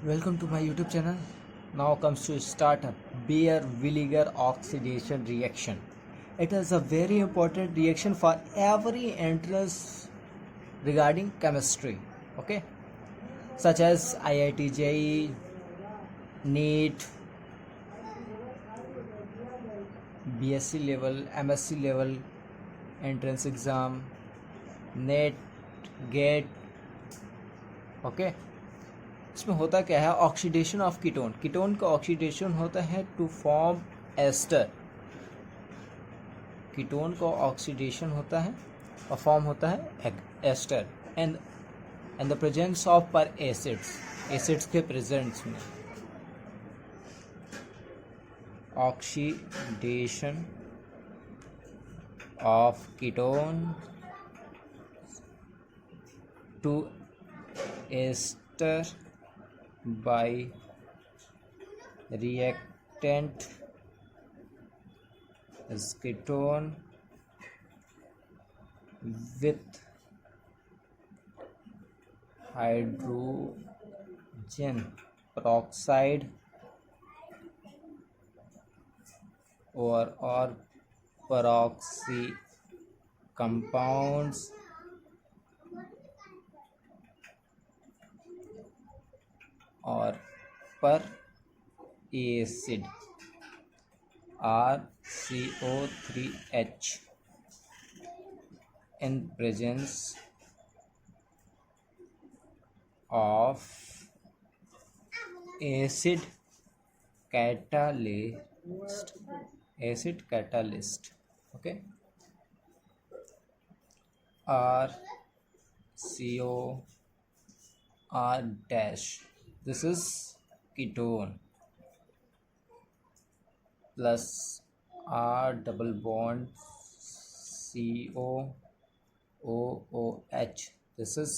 Welcome to my YouTube channel. Now comes to start a beer vinegar oxidation reaction. It is a very important reaction for every entrance regarding chemistry. Okay, such as IIT JEE, NEET, BSc level, MSc level, entrance exam, NET, GATE. Okay, इसमें होता क्या है? Oxidation of ketone. Ketone का oxidation होता है to form ester. Ketone का oxidation होता है और फॉर्म होता है ester and the presence of peracids के प्रेजेंस में oxidation of ketone to ester by reactant is ketone with hydrogen peroxide or peroxy compounds और पर acid RCO3H in presence of acid catalyst. Okay, RCOR dash. This is ketone plus R double bond COOH. This is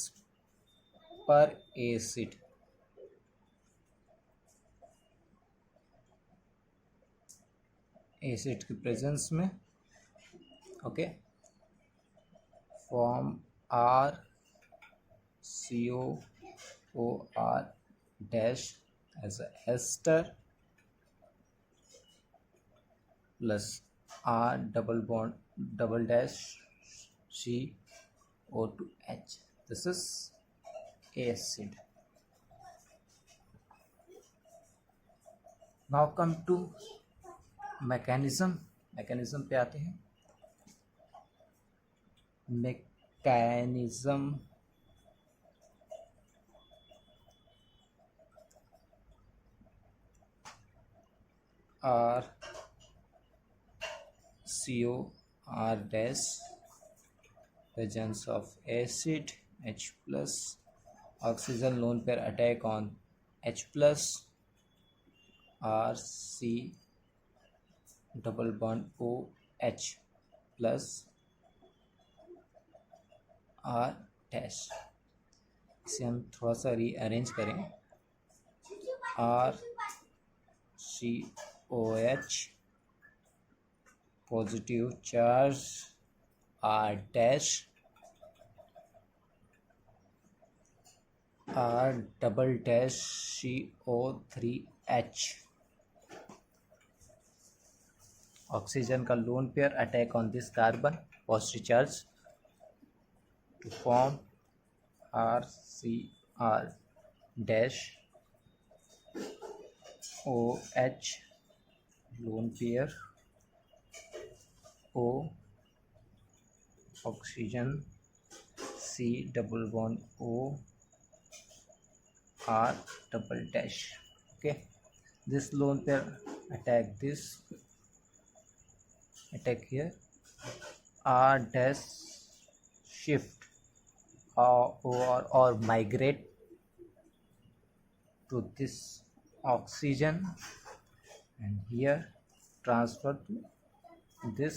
per acid. Acid के presence में okay form RCOOR dash as a ester plus R double dash CO2H. This is acid. Now come to mechanism पे आते हैं. Mechanism RCOR dash presence of acid H plus oxygen lone pair attack on H plus RC double bond OH plus R dash. इसे हम थोड़ा सा rearrange करें. RCOH positive charge R dash R double dash CO3H. Oxygen का lone pair attack on this carbon positive charge to form RCR dash OH lone pair O oxygen C double bond O R double dash. Okay, this lone pair attack here. R dash shift or migrate to this oxygen and here transfer to this.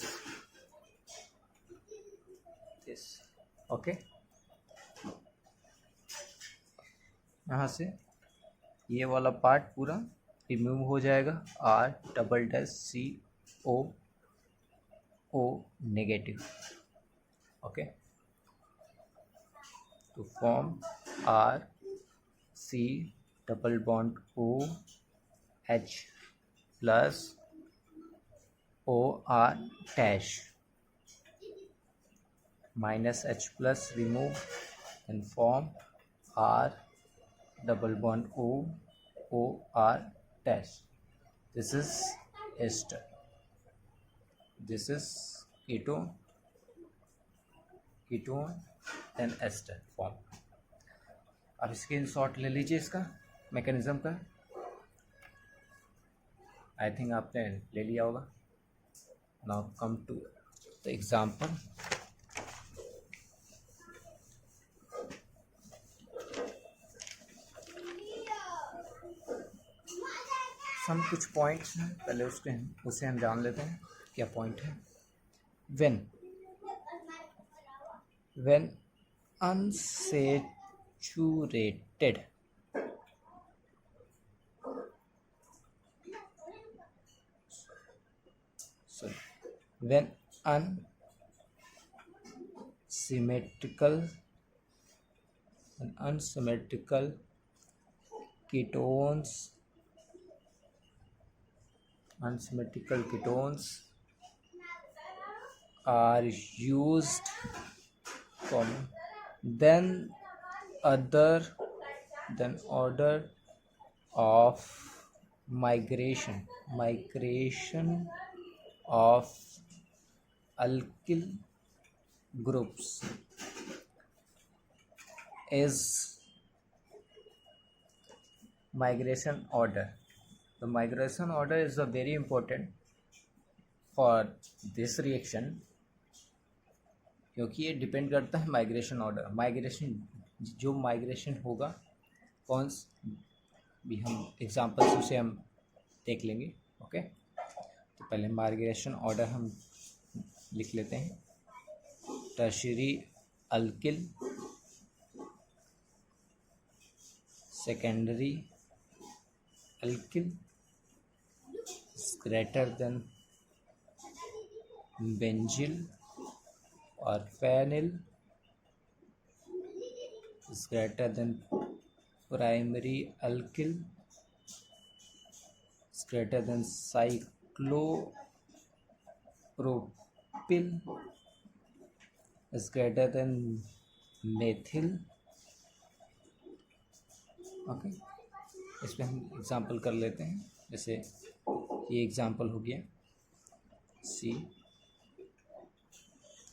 Okay, यहाँ से ये वाला part पूरा remove हो जाएगा. R double dash CO negative. Okay, to form RCOR double bond O H plus O R dash minus H plus remove and form R double bond O R dash. This is ester. This is ketone then ester form. अब screenshot ले लीजिए इसका mechanism का. I think आपने ले लिया होगा. Now come to the example. Some कुछ पॉइंट्स हैं, पहले उसे हम जान लेते हैं क्या पॉइंट है. when unsaturated when unsymmetrical ketones are used then order of migration of alkyl groups is migration order. The migration order is very important for this reaction क्योंकि ये डिपेंड करता है माइग्रेशन ऑर्डर. जो माइग्रेशन होगा कौन भी हम एग्जांपल्स उसे हम देख लेंगे. ओके, तो पहले माइग्रेशन ऑर्डर हम लिख लेते हैं. Tertiary alkyl, secondary alkyl greater than benzyl or phenyl is greater than primary alkyl is greater than cyclopropyl is greater than methyl. Okay, इसमें हम एग्जांपल कर लेते हैं. जैसे ये एग्जांपल हो गया C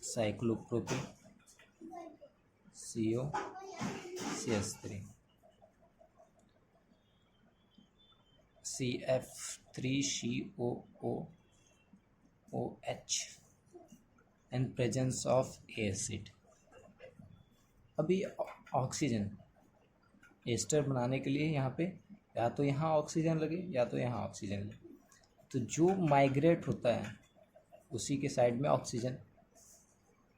cyclopropyl CO CS3 CF3COOOH and presence of acid. अभी ऑक्सीजन एस्टर बनाने के लिए यहाँ पे या तो यहाँ ऑक्सीजन लगे या तो यहाँ ऑक्सीजन लगे. तो जो माइग्रेट होता है उसी के साइड में ऑक्सीजन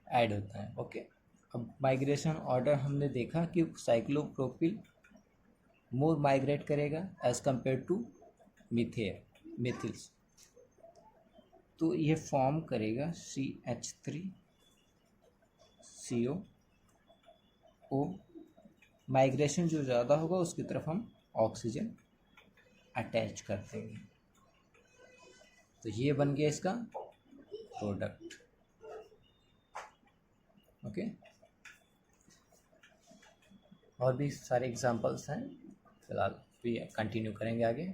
ऐड होता है. ओके, अब माइग्रेशन ऑर्डर हमने देखा कि साइक्लोप्रोपिल मोर माइग्रेट करेगा एज कंपेयर टू मिथिल्स. तो ये फॉर्म करेगा CH3CO. माइग्रेशन जो ज़्यादा होगा उसकी तरफ हम ऑक्सीजन अटैच कर देंगे. तो ये बन गया इसका प्रोडक्ट. ओके, और भी सारे एग्जांपल्स हैं. फिलहाल भी कंटिन्यू करेंगे आगे.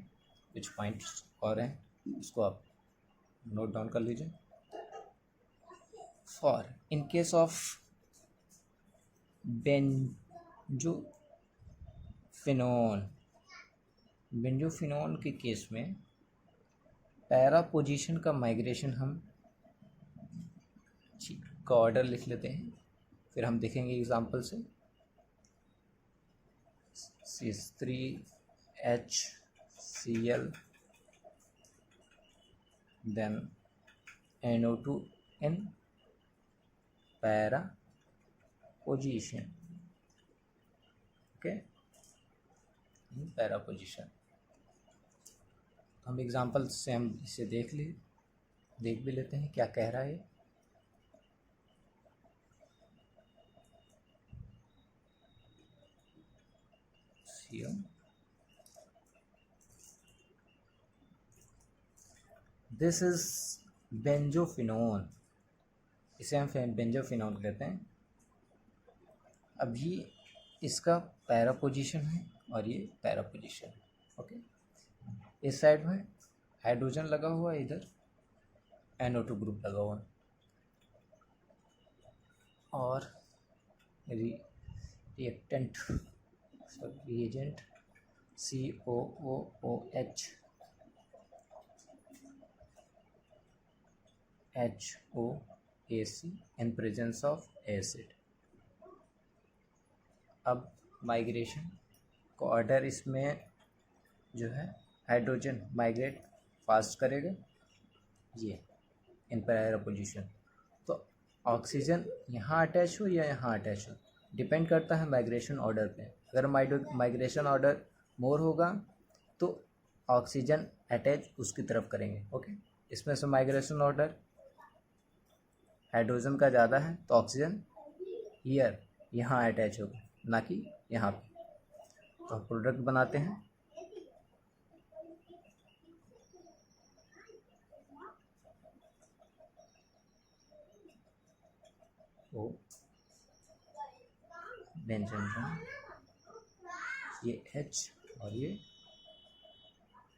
कुछ पॉइंट्स और हैं, इसको आप नोट डाउन कर लीजिए. For in case of benzophenone के केस में पैरा पोजीशन का माइग्रेशन हम का ऑर्डर लिख लेते हैं, फिर हम देखेंगे एग्जांपल से. CH3HCl then NO2 in para position. Okay, in para position. हम एग्जांपल से हम इसे देख भी लेते हैं क्या कह रहा है. दिस इज बेंजोफिनोन, इसे हम बेंजोफिनोन कहते हैं। अभी इसका पैरा पोजीशन है और ये पैरा पोजीशन है। ओके, इस साइड में हाइड्रोजन लगा हुआ है, इधर NO2 ग्रुप लगा हुआ है, और reactant reagent COOOH HOAC in presence of acid. अब माइग्रेशन को ऑर्डर इसमें जो है हाइड्रोजन माइग्रेट फास्ट करेगा, ये इन पैरा पोजीशन। तो ऑक्सीजन यहाँ अटैच हो या यहाँ अटैच हो, डिपेंड करता है माइग्रेशन ऑर्डर पे। अगर माइग्रेशन ऑर्डर मोर होगा तो ऑक्सीजन अटैच उसकी तरफ करेंगे। ओके, इसमें से माइग्रेशन ऑर्डर हाइड्रोजन का ज़्यादा है तो ऑक्सीजन यहाँ अटैच होगा, ना कि यहाँ पे। तो प्रोडक्ट बनाते हैं। ओ बेंजीन, ये H और ये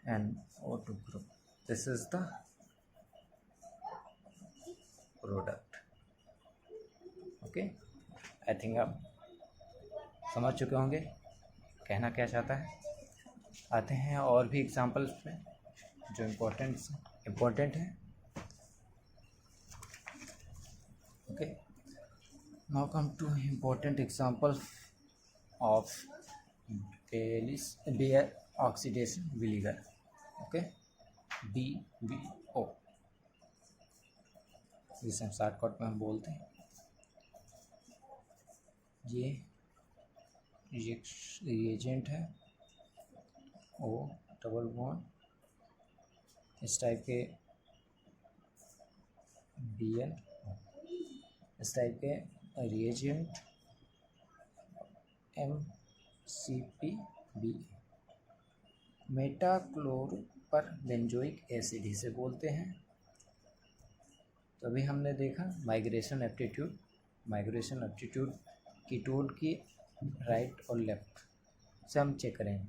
NO2 group, this is the product. Okay, I think आप समझ चुके होंगे कहना क्या चाहता है। आते हैं और भी एग्जांपल्स पे जो इम्पोर्टेंट है। Okay, now come to important example of Baeyer oxidation Villiger. Okay, BBO, जिसे हम शॉर्टकट में हम बोलते हैं। ये रिएजेंट है, O डबल बॉन्ड, इस टाइप के Bn, इस टाइप के रिएजेंट MCPBA, मेटाक्लोरोपर बेंजोइक एसिड इसे बोलते हैं। तो अभी हमने देखा माइग्रेशन एप्टीट्यूड कीटोन की राइट और लेफ्ट से हम चेक करेंगे।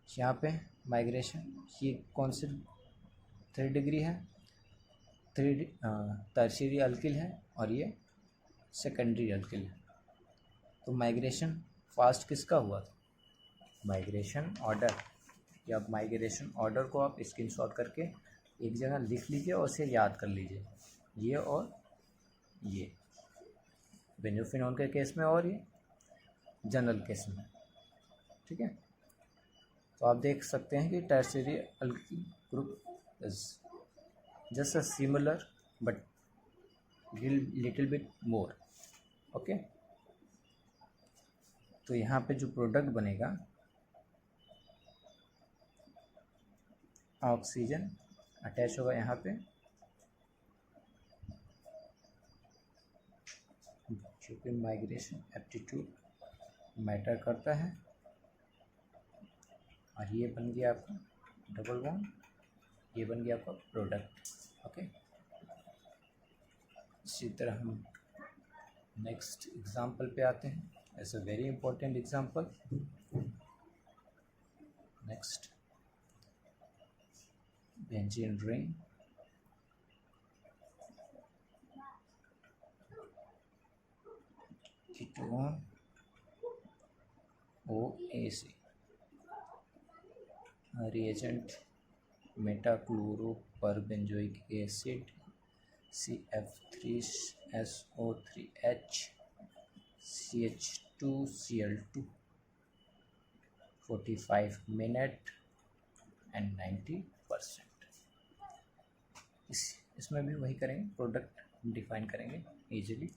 यहाँ पे माइग्रेशन ये कौन सी 3 डिग्री है, टर्शियरी अल्किल है और ये सेकेंडरी अल्किल है। तो माइग्रेशन फास्ट किसका हुआ था, माइग्रेशन ऑर्डर, या माइग्रेशन ऑर्डर को आप स्क्रीनशॉट करके एक जगह लिख लीजिए और उसे याद कर लीजिए, ये और ये बेंजोफिनोन के केस में और ये जनरल केस में। ठीक है, तो आप देख सकते हैं कि tertiary alkyl group is just a similar but little bit more. Okay, तो यहाँ पे जो प्रोडक्ट बनेगा, ऑक्सीजन अटैच होगा यहाँ पे, क्योंकि माइग्रेशन एप्टीट्यूड मैटर करता है, और ये बन गया आपका डबल बॉन्ड, ये बन गया आपका प्रोडक्ट। ओके, इसी तरह हम नेक्स्ट एग्जांपल पे आते हैं। It's a very important example. Next, benzene ring, ketone OAC, reagent metachloroperbenzoic acid CF3SO3H CH2Cl2 45 minute and 90%। इसमें भी वही करेंगे, प्रोडक्ट डिफाइन करेंगे easily.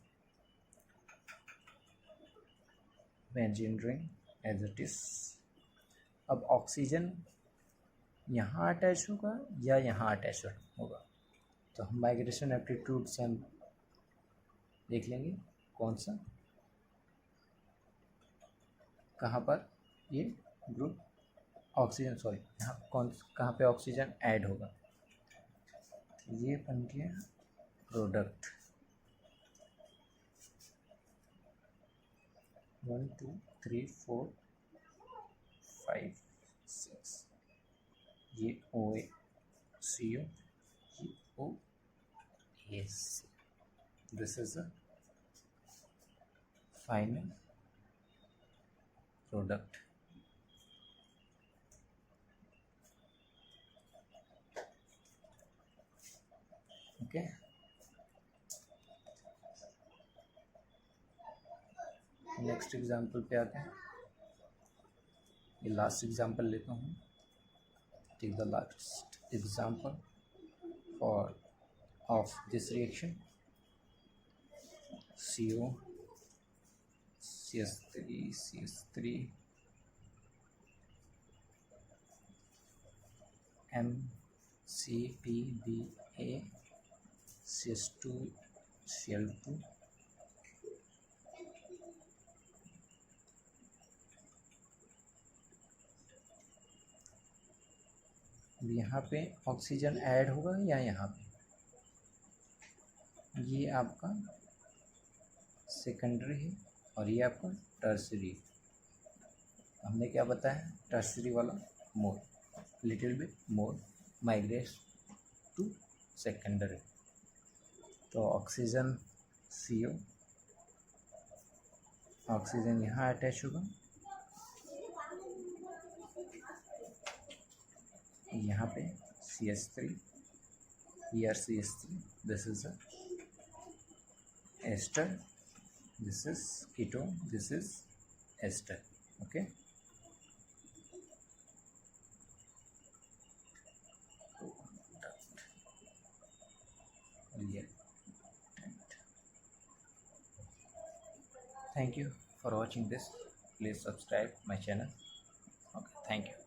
Benzene ring as it is. अब ऑक्सीजन यहाँ अटैच होगा या यहाँ अटैच होगा, तो हम माइग्रेशन एप्टीट्यूड से हम देख लेंगे कौन सा कहाँ पर ये ग्रुप ऑक्सीजन, सॉरी यहाँ कहाँ पे ऑक्सीजन ऐड होगा। ये बन गया प्रोडक्ट। 1 2 3 4 5 6, ये ओ ए सी ओ, ये O S. This is a final product. Okay, next example पे आते हैं। ये लास्ट एग्जांपल लेता हूँ। Take the last example for of this reaction CO CS3 MCPBA CS2 Cl2 यहाँ पे ऑक्सीजन ऐड होगा या यहाँ पे, ये आपका सेकेंडरी है और ये आपका टर्सरी। हमने क्या बताया, टर्सरी वाला more little bit more migrates to secondary. तो ऑक्सीजन CO, ऑक्सीजन यहाँ अटैच होगा, यहाँ पे CS3, here CS3, this is a ester, this is ketone, this is ester. Okay, thank you for watching this. Please subscribe my channel. Okay, thank you.